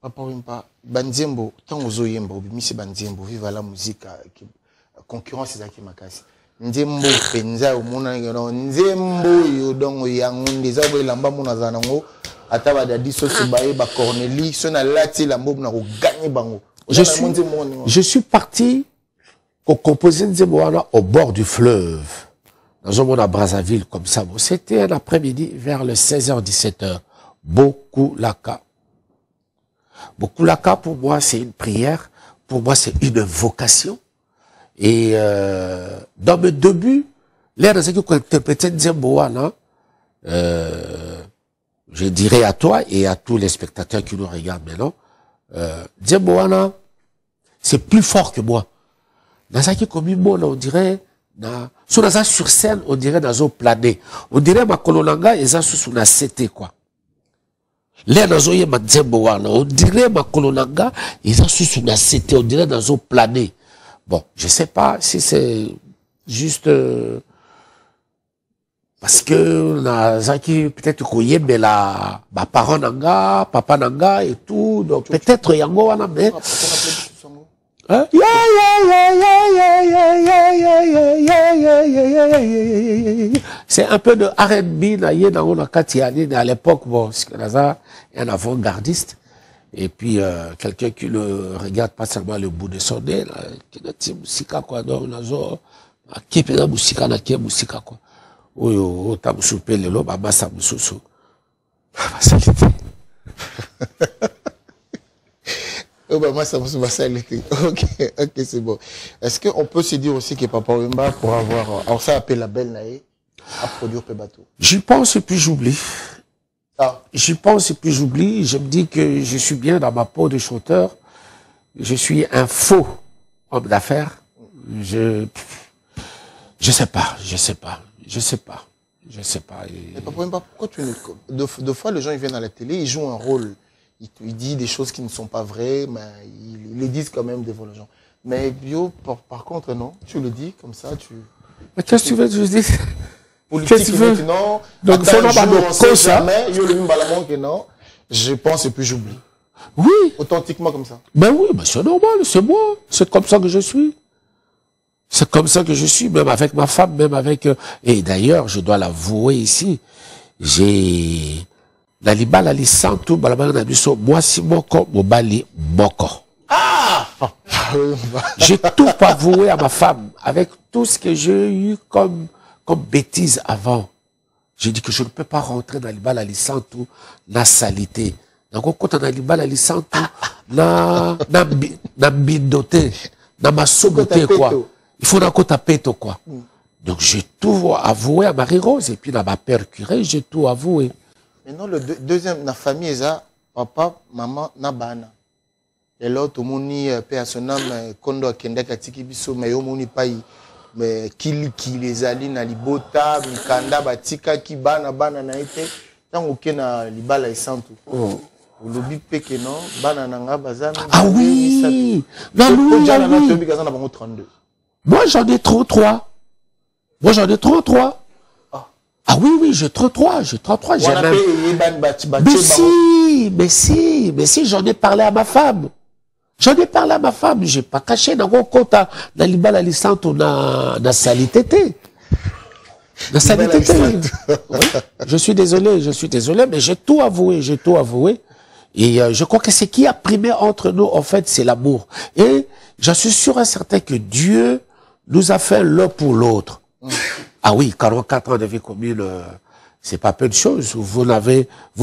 C: Papa Wemba, Banzembo, tant aux oyembo, Misi Banzembo, Viva la Musica, concurrence c'est qui m'a cassé. Nzembo penza umuna ngeno nzembo yodongo yangunde zabo elamba muna zanango ataba dadi so subaye ba Corneli so na lati lambo na ko gagner bango.
G: Je suis parti au composer nzembo au bord du fleuve dans un monde à Brazzaville comme ça. Bon, c'était un après-midi vers le 16h 17h. Beaucoup laka pour moi c'est une prière, pour moi c'est une vocation. Et dans mes débuts, l'air de ce qui interprétait Nzemboana, je dirais à toi et à tous les spectateurs qui nous regardent maintenant, Nzemboana, c'est plus fort que moi. Dans ce qui est comme on dirait, sur scène, on dirait dans un plané. On dirait ma kolonanga et ça sous la CT quoi. L'air dans un Nzemboana, on dirait ma kolonanga et ça sous la CT, on dirait dans un plané. Bon, je sais pas si c'est juste parce que Nazaki peut-être koye mais la parent nanga, papa nanga et tout, donc peut-être yango wana mais C'est un peu de R&B, à l'époque, bon, un avant-gardiste. Et puis, quelqu'un qui ne regarde pas seulement le bout de son nez, qui a dit musica, quoi, donc, qui est musica, qui est musica, quoi. Oui, t'as soupé le lot, bah, ça me sous.
C: Oh, bah, moi, ça me sous-basalité. Ok, c'est bon. Est-ce qu'on peut se dire aussi que Papa Wemba, pour avoir, alors ça appelle la belle Naé, à produire Pébato?
G: J'y pense et puis j'oublie.
C: Ah.
G: J'y pense et puis j'oublie. Je me dis que je suis bien dans ma peau de chanteur. Je suis un faux homme d'affaires. Je sais pas.
C: Mais Papa Wemba, pourquoi tu ne... Deux fois, les gens ils viennent à la télé, ils jouent un rôle. Ils disent des choses qui ne sont pas vraies, mais ils les disent quand même devant les gens. Mais Bio, par contre, non. Tu le dis comme ça, tu...
G: Mais qu'est-ce que tu veux que je dise?
C: Politique, tu veux? Non. Donc, je pense et puis j'oublie.
G: Oui.
C: Authentiquement comme ça.
G: Ben oui, mais c'est normal, c'est moi. C'est comme ça que je suis. C'est comme ça que je suis, même avec ma femme, même avec... Et d'ailleurs, je dois l'avouer ici, j'ai... Nalibala li santu balabana na biso moi si moko mobali moko.
C: Ah!
G: J'ai tout avoué à ma femme avec tout ce que j'ai eu comme bêtise avant. J'ai dit que je ne peux pas rentrer dans Nalibala li santu na salité. Donc quand on a Nalibala li santu na bindoté, na masoboté quoi. Il faut na kota peto quoi. Donc j'ai tout avoué à Marie-Rose et puis dans ma père curé, j'ai tout avoué.
C: Maintenant, le deuxième, la famille, c'est papa, maman, nabana. Et là, tout le monde, paix à son âme, kondo a kenda katiki biso, mais yo moni pai, mais qui les allie na libota, mikanda batika ki bana na ite, tant aucun na libala et santu. Ou le bip que non, bana nanga bazan.
G: Ah oui! Moi, j'en ai 33. Ah oui, j'ai 33. Mais si, j'en ai parlé à ma femme. J'ai pas caché dans mon compte, dans l'ibala lisanto, na salité. Na salité. Oui. Je suis désolé, mais j'ai tout avoué. Et je crois que ce qui a primé entre nous, en fait, c'est l'amour. Et je suis sûr et certain que Dieu nous a fait l'un pour l'autre. Ah oui, 44 ans de vie commune, c'est pas peu de choses. Vous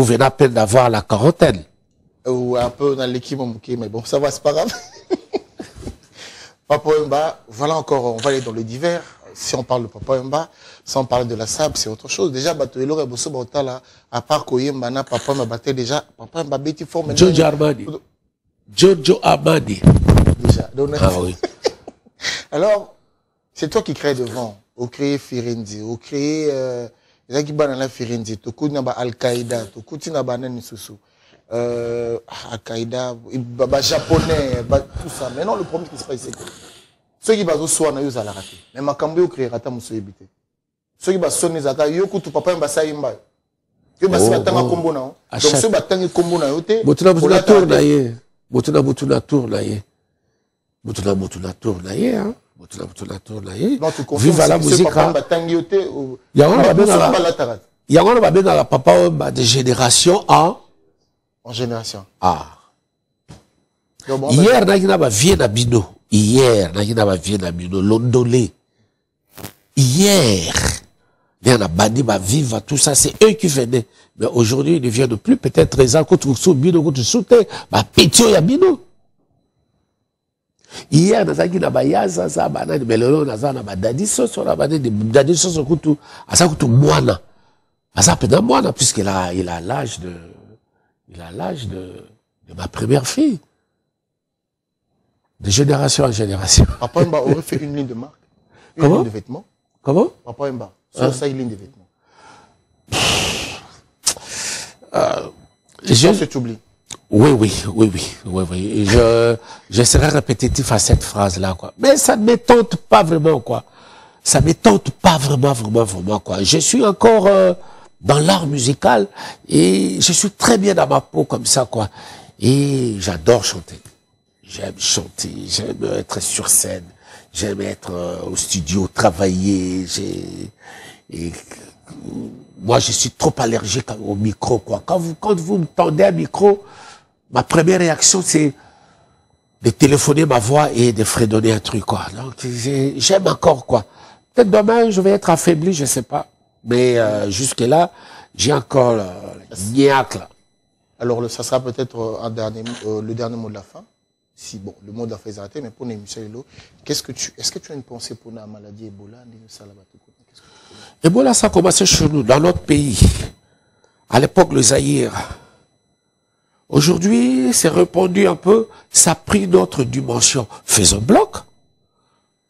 G: venez à peine d'avoir la quarantaine.
C: Ou un peu dans l'équipe, mais bon, ça va, c'est pas grave. Papa Wemba, voilà encore, on va aller dans le divers. Si on parle de Papa Wemba, si on parle de la sable, c'est autre chose. Déjà, Batoelo et Bosso Bautala, à part Koyemba, Papa Wemba battait déjà, Papa Wemba Betty Forme.
G: Giorgio Armani.
C: Déjà. Donc,
G: ah oui.
C: Alors, c'est toi qui crée devant. Au créer Firenze, au créer les équipes dans la Firenze, tu connais Al-Qaïda, tu connais Banan Susu, Al-Qaïda, japonais, tout ça. Mais non, le problème qui se passe, c'est que ceux qui basent sur na yos à la rater. Mais ma cambo créer rata muso ebité. Ceux qui basent sur les attaques, yo kutu papa mbasa imba. Yo basi batanga combo na. Donc ceux batanga combo na yote.
G: Botuna tour na ye. Botuna tour na ye. Hein.
C: Non, tu confirmes
G: la musique. Il y a un papa de génération en génération. Ah. Hier, n'a pas vu na bino. Londolé. Hier, il y a bandi va vivre tout ça, c'est eux qui venaient. Mais aujourd'hui, ils ne viennent plus. Peut-être les ans contre bino contre sauter, bah pétio ya bino. Hier, nazaki na bayaza za banani melelo nazana ba dadi soso na banani dadi soso kutu asa kutu mwana asa pena mwana puisqu'il a l'âge de ma première fille, de génération en génération.
C: Papa Wemba aurait fait une ligne de marque, une ligne de vêtements.
G: Comment?
C: Papa Wemba sur ça une ligne de vêtements. Je t'oublie.
G: Oui. Je serai répétitif à cette phrase-là, quoi. Mais ça ne me tente pas vraiment, quoi. Ça ne me tente pas vraiment, quoi. Je suis encore dans l'art musical et je suis très bien dans ma peau comme ça, quoi. Et j'adore chanter. J'aime chanter, j'aime être sur scène. J'aime être au studio, travailler. Moi, je suis trop allergique au micro, quoi. Quand vous me tendez un micro, ma première réaction, c'est de téléphoner ma voix et de fredonner un truc, quoi. Donc, j'aime encore, quoi. Peut-être demain, je vais être affaibli, je sais pas. Mais jusque-là, j'ai encore niaque, là.
C: Alors, ça sera peut-être le dernier mot de la fin. Si, bon, le mot de la fin est arrêté, mais pour Michel Lelo, est-ce que tu as une pensée pour la maladie Ebola?
G: Ebola, ça a commencé chez nous, dans notre pays. À l'époque, le Zaïre. Aujourd'hui, c'est répandu un peu, ça a pris notre dimension. Faisons bloc.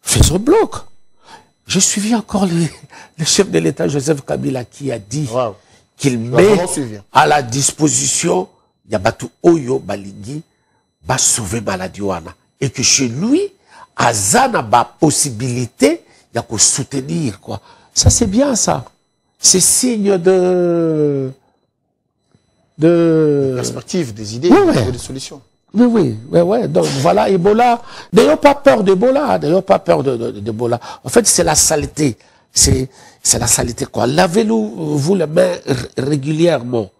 G: Faisons bloc. J'ai suivi encore le chef de l'État, Joseph Kabila, qui a dit qu'il met à la disposition Yabatu Oyo Balingi, va sauver maladie wana. Et que chez lui, Azana ba possibilité, il y a qu'à soutenir, quoi. Ça, c'est bien, ça. C'est signe de
C: perspective, des idées, des solutions.
G: Oui. Donc, voilà, Ebola. N'ayons pas peur d'Ebola. N'ayons pas peur d'Ebola. En fait, c'est la saleté. C'est la saleté, quoi. Lavez-vous les mains régulièrement.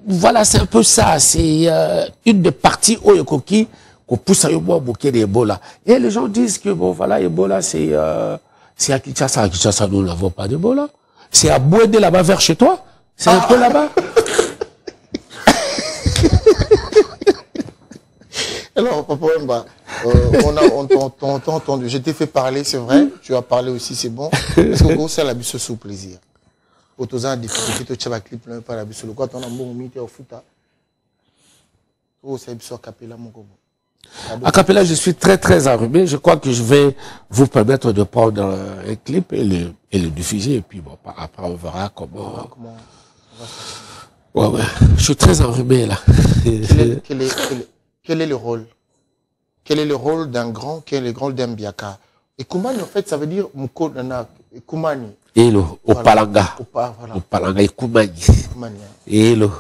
G: Voilà, c'est un peu ça. C'est une des parties Oyokoki qu'on pousse à Yobo bouquet d'Ebola. Et les gens disent que, bon, voilà, Ebola, c'est à Kinshasa. À Kinshasa, nous n'avons pas d'Ebola. C'est à Bouédé, là-bas, vers chez toi. C'est un peu là-bas.
C: Alors, Papa Wemba, on t'a entendu. Je t'ai fait parler, c'est vrai. Tu as parlé aussi, c'est bon. Est-ce que ça la bise sous plaisir? Autoza difficulté, tu as clip par la bise. Le quoi, ton amour mité au foot. Oh, c'est bise Capella, mon gobo.
G: À Capella, je suis très, très enrhumé. Je crois que je vais vous permettre de prendre un clip et le diffuser. Et puis, bon, après, on verra comment. Ouais. Je suis très enrhumé, là.
C: Quel est le rôle? Quel est le rôle d'un grand? Quel est le rôle d'un biaka? Et Koumani, en fait, ça veut dire Moukodana. Koumani.
G: Elo, au Palanga. Au Palanga, et Koumani. Elo.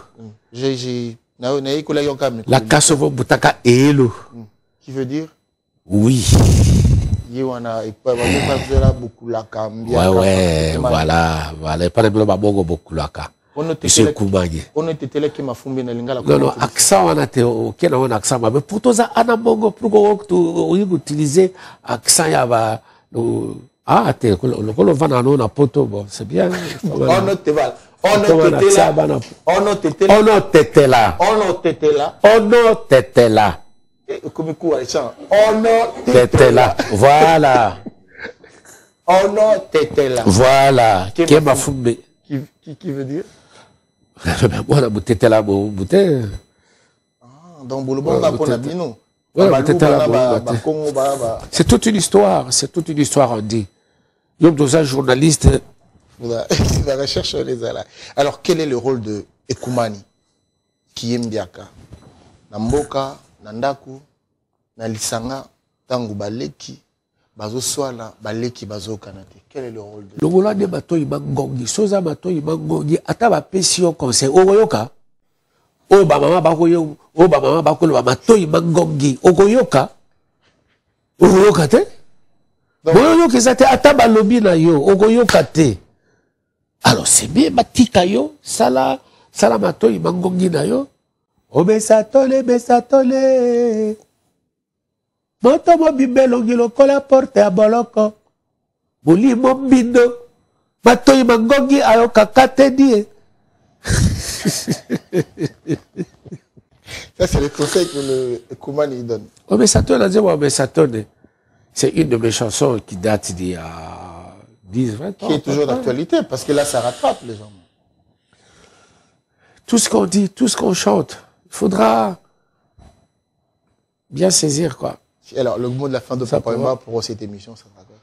G: La Kassovo Boutaka, Elo.
C: Qui veut dire?
G: Oui. Ouais, voilà. Pas de blabla, beaucoup laka. Monsieur Koumani.
C: On était là qui m'a fumé dans l'ingala.
G: Non, accent, on a été ok, on a accent, mais pour tous, on a mongo, pour que utiliser accent, il y a ah, t'es, le vanano na poto, bon, c'est bien.
C: On était là.
G: Voilà. Voilà. Qui m'a fumé.
C: Qui veut dire?
G: Voilà, bouté là, bouté.
C: Donc, Boulobon, on a pour nous.
G: C'est toute une histoire, on dit. Donc, dans un journaliste.
C: La recherche les a là. Alors, quel est le rôle de Ekoumani, qui aime Biaka? Namboka, Nandaku, Nalisanga, Tangu Baleki, Bazo Swala, Baleki, Bazo Kanate. Quel est le rôle de.
G: Le rôle de Bato Imangongi, Soza Bato Imangongi, Ataba Pession Conseil, Ogoyoka. Obama Bakoyo, Obama Bakolo, Bato Imangongi, Ogoyoka. Ogoyoka te? Ogoyoka zate Ataba Lobi na yo, Ogoyoka te. Alors c'est bien, Batika yo, Sala Mato Imangongi na yo.
B: Obesatole, besatole. Moto mo bibelongi lokola porte à boloko. Boli mo bindo. Mato Imangongi ayo kakate die.
C: Ça, c'est le conseil que le Koumani donne.
G: Obesatole, c'est une de mes chansons qui date d'il y a 10-20 ans.
C: Qui est toujours d'actualité, parce que là, ça rattrape les gens.
G: Tout ce qu'on dit, tout ce qu'on chante, il faudra bien saisir, quoi.
C: Alors, le mot de la fin de Papa Wemba pour cette émission, ça sera quoi?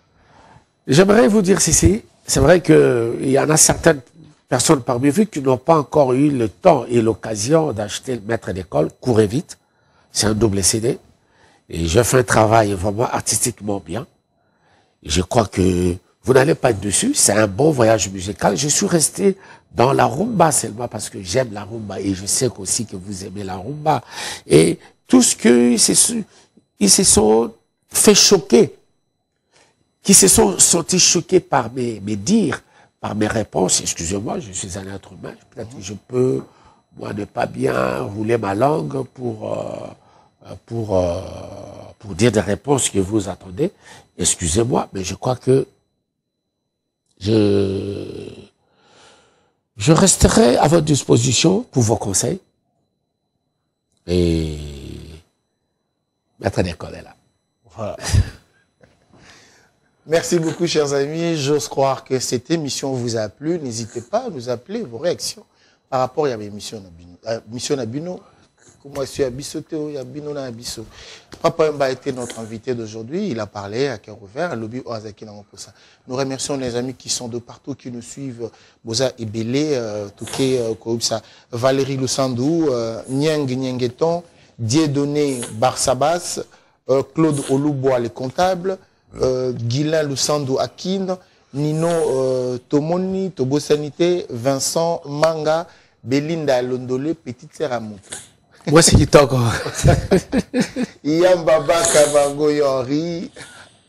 G: J'aimerais vous dire ceci. C'est vrai qu'il y en a certaines personnes parmi vous qui n'ont pas encore eu le temps et l'occasion d'acheter le maître d'école. Courez vite. C'est un double CD. Et je fais un travail vraiment artistiquement bien. Et je crois que vous n'allez pas être dessus. C'est un bon voyage musical. Je suis resté dans la rumba seulement parce que j'aime la rumba et je sais aussi que vous aimez la rumba. Et tout ce que ils se sont fait choquer, qui se sont sentis choqués par mes dires, par mes réponses. Excusez-moi, je suis un être humain. Peut-être que je peux, moi, ne pas bien rouler ma langue pour dire des réponses que vous attendez. Excusez-moi, mais je crois que je resterai à votre disposition pour vos conseils. Et Maître d'école est là.
C: Voilà. Merci beaucoup, chers amis. J'ose croire que cette émission vous a plu. N'hésitez pas à nous appeler vos réactions par rapport à l'émission Nabino. Comment est-ce qu'il y a Bino Nabiso? Papa Mba a été notre invité d'aujourd'hui. Il a parlé à cœur ouvert, à Lobby Oazaki Namoposa. Nous remercions les amis qui sont de partout, qui nous suivent. Boza Ebele, Touké Koubsa, Valérie Lusandou, Nyang Nyangeton, Dieudonné Barsabas, Claude Olubois, les comptables, Guilain Lusandou Akin, Nino Tomoni, Tobo Sanité, Vincent Manga, Belinda Londole, Petite Sœur Amoto.
G: Moi, c'est qui toque.
C: Yambaba Kavango Henri,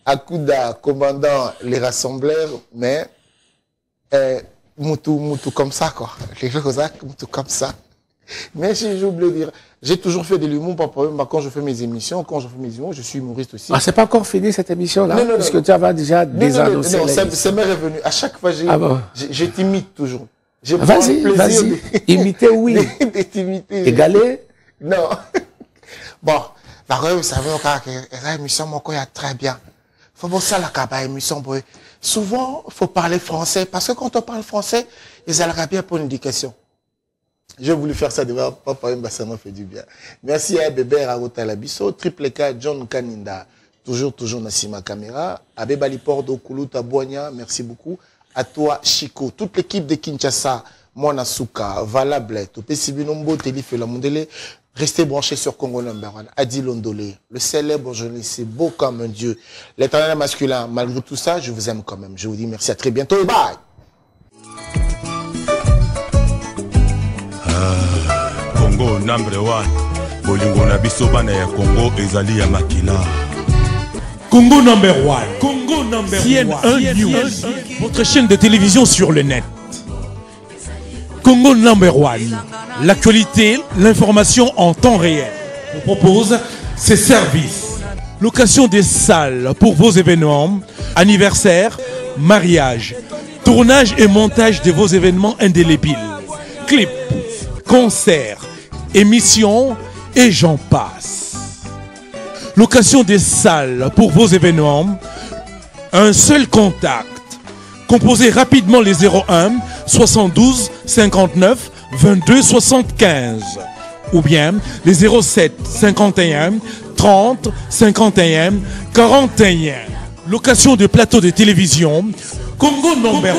C: Akuda, commandant les rassembleurs, mais Moutou comme ça, quoi. Les choses Moutou comme ça. Mais j'ai oublié de dire, j'ai toujours fait de l'humour, pas problème. Quand je fais mes émissions, je suis humoriste aussi.
G: Ah, c'est pas encore fini cette émission-là?
C: Non,
G: parce que tu avais déjà désannoncé.
C: Non, ça m'est revenu. À chaque fois, je t'imite toujours.
G: Vas-y, imiter, oui.
C: T'imiter.
G: Égaler?
C: Non. Bon, vous savez, l'émission, il y a très bien. Faut voir ça, la émission, souvent, il faut parler français, parce que quand on parle français, ils ont bien pour une éducation. J'ai voulu faire ça devant papa, ça m'a fait du bien. Merci à Bébé Ragota Labisso, Triple K, John Kaninda, toujours Nassima Caméra, Abbé Balipordo, Kuluta Boigna, merci beaucoup. À toi, Chico, toute l'équipe de Kinshasa, Monasuka, Valable, Topé Sibinombo, Télif et la Mondele, restez branchés sur Congo Number 1, Adi Londolé, le célèbre journaliste, beau comme un dieu, l'éternel masculin. Malgré tout ça, je vous aime quand même. Je vous dis merci, à très bientôt et bye!
E: Congo number 1, bolingo na biso bana ya Congo ezali ya makila.
F: Congo number 1, Congo number 1, CNN1 News, votre chaîne de télévision sur le net. Congo number 1, l'actualité, l'information en temps réel. On propose ces services. Location des salles pour vos événements, anniversaires, mariages, tournage et montage de vos événements indélébiles, clips, concerts, émissions et j'en passe. Location des salles pour vos événements, un seul contact. Composez rapidement les 01 72 59 22 75 ou bien les 07 51 30 51 41. Location de plateaux de télévision, Congo number 1,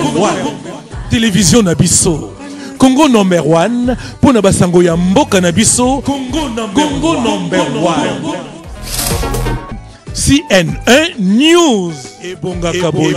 F: télévision Nabiso. Congo number 1, pour Nabasango ya mboka Nabiso, Congo number 1. CNN1 News. Et Bonga Kaboyi.